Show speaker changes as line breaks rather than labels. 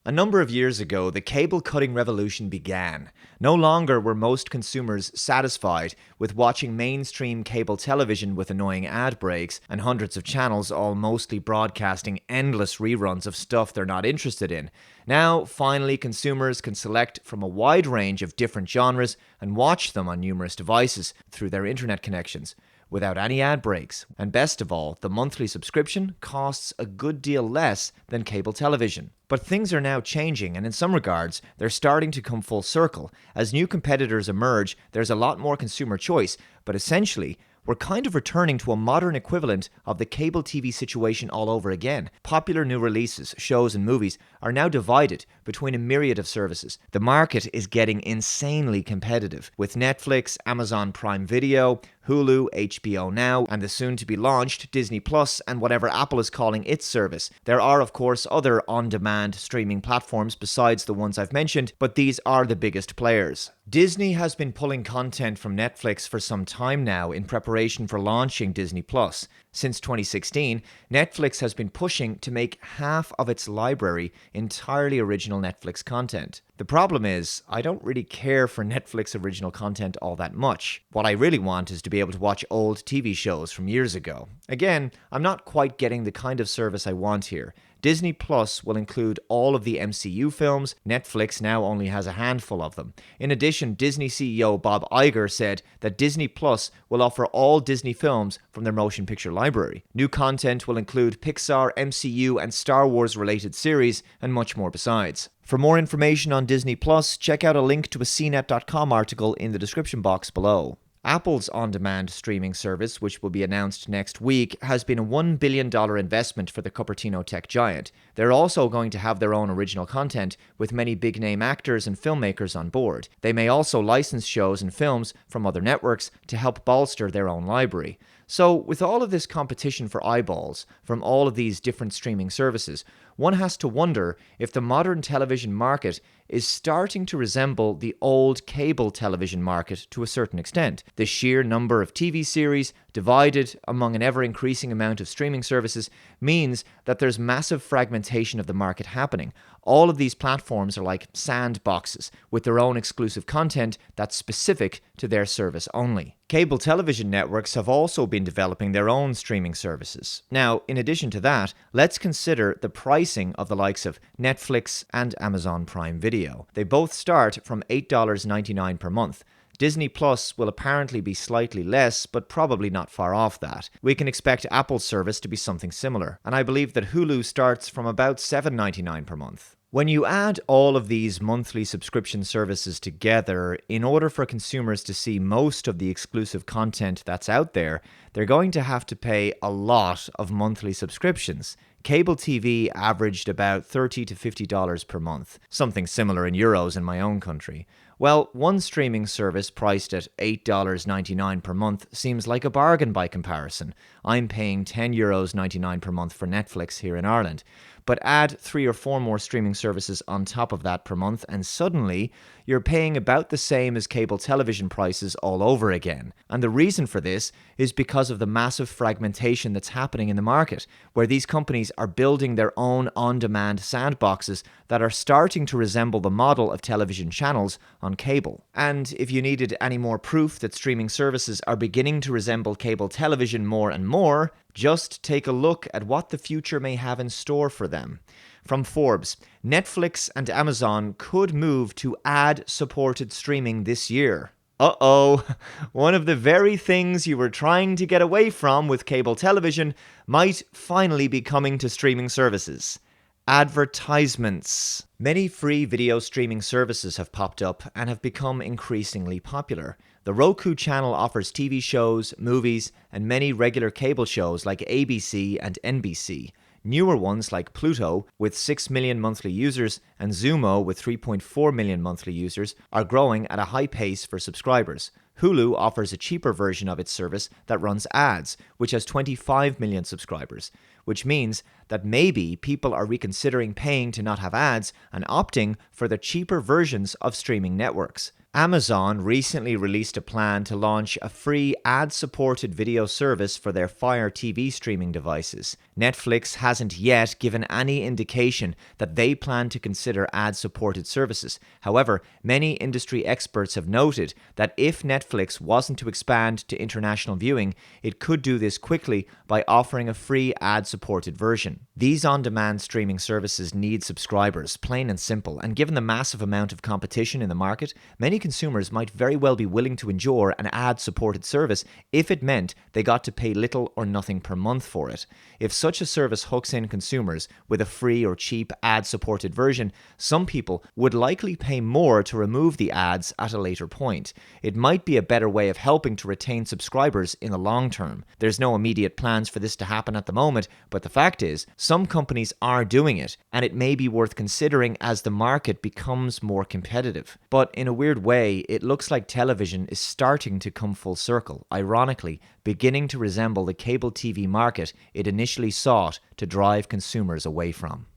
A number of years ago, the cable cutting revolution began. No longer were most consumers satisfied with watching mainstream cable television with annoying ad breaks and hundreds of channels all mostly broadcasting endless reruns of stuff they're not interested in. Now, finally, consumers can select from a wide range of different genres and watch them on numerous devices through their internet connections, without any ad breaks. And best of all, the monthly subscription costs a good deal less than cable television. But things are now changing, and in some regards, they're starting to come full circle. As new competitors emerge, there's a lot more consumer choice, but essentially, we're kind of returning to a modern equivalent of the cable TV situation all over again. Popular new releases, shows, and movies are now divided between a myriad of services. The market is getting insanely competitive, with Netflix, Amazon Prime Video, Hulu, HBO Now, and the soon-to-be-launched Disney Plus and whatever Apple is calling its service. There are, of course, other on-demand streaming platforms besides the ones I've mentioned, but these are the biggest players. Disney has been pulling content from Netflix for some time now in preparation for launching Disney Plus. Since 2016, Netflix has been pushing to make half of its library entirely original Netflix content. The problem is, I don't really care for Netflix original content all that much. What I really want is to be able to watch old TV shows from years ago. Again, I'm not quite getting the kind of service I want here. Disney Plus will include all of the MCU films. Netflix now only has a handful of them. In addition, Disney CEO Bob Iger said that Disney Plus will offer all Disney films from their motion picture library. New content will include Pixar, MCU, and Star Wars related series, and much more besides. For more information on Disney Plus, check out a link to a CNET.com article in the description box below. Apple's on-demand streaming service, which will be announced next week, has been a $1 billion investment for the Cupertino tech giant. They're also going to have their own original content, with many big-name actors and filmmakers on board. They may also license shows and films from other networks to help bolster their own library. So, with all of this competition for eyeballs from all of these different streaming services, one has to wonder if the modern television market is starting to resemble the old cable television market to a certain extent. The sheer number of TV series, divided among an ever-increasing amount of streaming services, means that there's massive fragmentation of the market happening. All of these platforms are like sandboxes with their own exclusive content that's specific to their service only. Cable television networks have also been developing their own streaming services. Now, in addition to that, let's consider the pricing of the likes of Netflix and Amazon Prime Video. They both start from $8.99 per month. Disney Plus will apparently be slightly less, but probably not far off that. We can expect Apple's service to be something similar, and I believe that Hulu starts from about $7.99 per month. When you add all of these monthly subscription services together, in order for consumers to see most of the exclusive content that's out there, they're going to have to pay a lot of monthly subscriptions. Cable TV averaged about $30 to $50 per month, something similar in euros in my own country. Well, one streaming service priced at $8.99 per month seems like a bargain by comparison. I'm paying €10.99 per month for Netflix here in Ireland. But add 3 or 4 more streaming services on top of that per month, and suddenly you're paying about the same as cable television prices all over again. And the reason for this is because of the massive fragmentation that's happening in the market, where these companies are building their own on-demand sandboxes that are starting to resemble the model of television channels on cable. And if you needed any more proof that streaming services are beginning to resemble cable television more and more, just take a look at what the future may have in store for them. From Forbes, Netflix and Amazon could move to ad-supported streaming this year. Uh-oh, one of the very things you were trying to get away from with cable television might finally be coming to streaming services. Advertisements. Many free video streaming services have popped up and have become increasingly popular. The Roku channel offers TV shows, movies, and many regular cable shows like ABC and NBC. Newer ones like Pluto, with 6 million monthly users, and Zumo, with 3.4 million monthly users, are growing at a high pace for subscribers. Hulu offers a cheaper version of its service that runs ads, which has 25 million subscribers, which means that maybe people are reconsidering paying to not have ads and opting for the cheaper versions of streaming networks. Amazon recently released a plan to launch a free ad-supported video service for their Fire TV streaming devices. Netflix hasn't yet given any indication that they plan to consider ad-supported services. However, many industry experts have noted that if Netflix wasn't to expand to international viewing, it could do this quickly by offering a free ad-supported version. These on-demand streaming services need subscribers, plain and simple, and given the massive amount of competition in the market, many consumers might very well be willing to endure an ad-supported service if it meant they got to pay little or nothing per month for it. If such a service hooks in consumers with a free or cheap ad-supported version, some people would likely pay more to remove the ads at a later point. It might be a better way of helping to retain subscribers in the long term. There's no immediate plans for this to happen at the moment, but the fact is, some companies are doing it, and it may be worth considering as the market becomes more competitive. But in a weird way, it looks like television is starting to come full circle, ironically, beginning to resemble the cable TV market it initially sought to drive consumers away from.